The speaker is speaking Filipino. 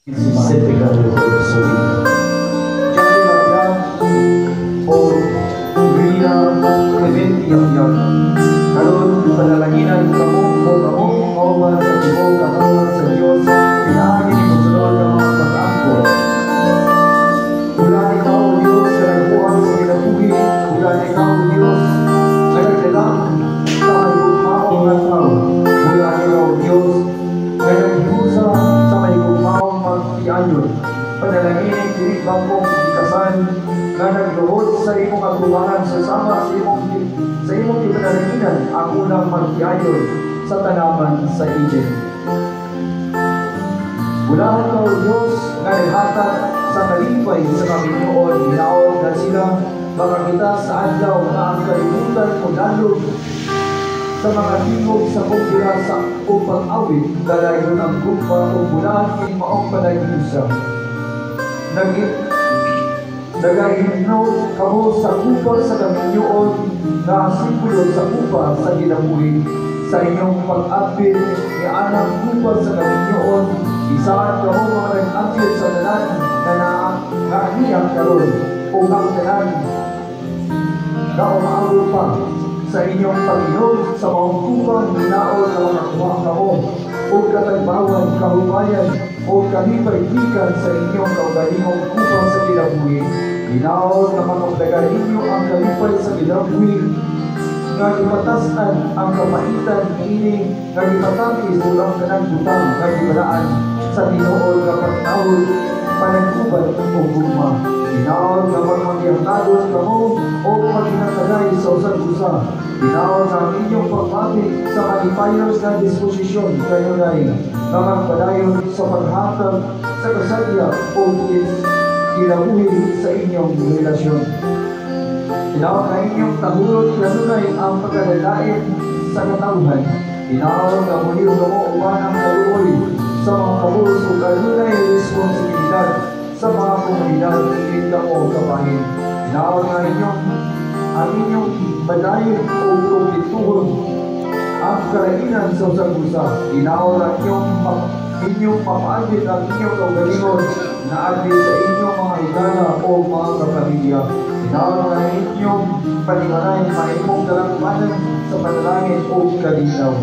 Specific sorry. O Villa Clemente yang karon panalaginan kamo kauban sa tibok katawan sa Dios pinaagi ni musulod ka mga pag-angko. Ulan ikaw Dios sa nagbuhat sa kinabuhi, ulan ikaw Dios ay nagdalang sa mayugmaong nga tao. Ulan ikaw Dios ay naghihusa sa mayugmaong magtiayon. Panalangin kinig bangkong ikasan nga nagluhod sa imong atubangan sa sama sa imong ipanalanginan ang unang magtiayon sa tanaman sa Eden. Ulahan ka o Diyos nga naghatag sa kalipay sa Panginoon, hinaon na sila makakita sa adlaw nga ang kalimutan o nalog sa mga tingog sa kumpira sa upang awit dalayon ang kumpa o bulan kini maong panagiusa. Nagahinod kamo sa kupa sa Panginoon na simbolo sa kupa sa ginabuhi sa inyong pag-apil ni anang kupa sa Panginoon. Isaan kamo mga nag-apil sa tanan na naaniyang karon o ang tanan na umaabot pa sa inyong Panginoon sa mga kupang hinaon na mga kuha kamo o katagbawan, kahubayan o kalipay-tikan sa inyong kaugalingong kupang sa ginabuhi. Hinaon na makapagdagan ninyo ang kalipay sa ginabuhi nga ipatasan ang kapaitan ini nga ipatangis ulang kanang butang nga gibalaan sa tinuod nga pagtawod panagkuban o gugma. Hinaon nga magmagiyangkadon kamo o maginatagay sa usag-usa. Hinaon nga ang inyong pagpati sa kalipayos na disposisyon kayo rin nga magpadayon sa paghatag sa kasadya o ginabuhi sa inyong relasyon. Hinaon nga inyong tahulot kanunay ang pagkadalain sa katawhan. Hinaon nga muli mo uwan ang kaluoy sa mga kabulos o kanunay responsibilidad sa mga komunidad hindi ka mo kapahin. Hinaon nga ang inyong badayon o kumpituhon ang karainan sa usag-usa. Hinaon nga inyong papaagit ang inyong kaugalingon na agit sa inyong mga higala o mga kapamilya. Hinaon nga inyong panimanay maimong kalangpanan sa panalangin o kalinaw.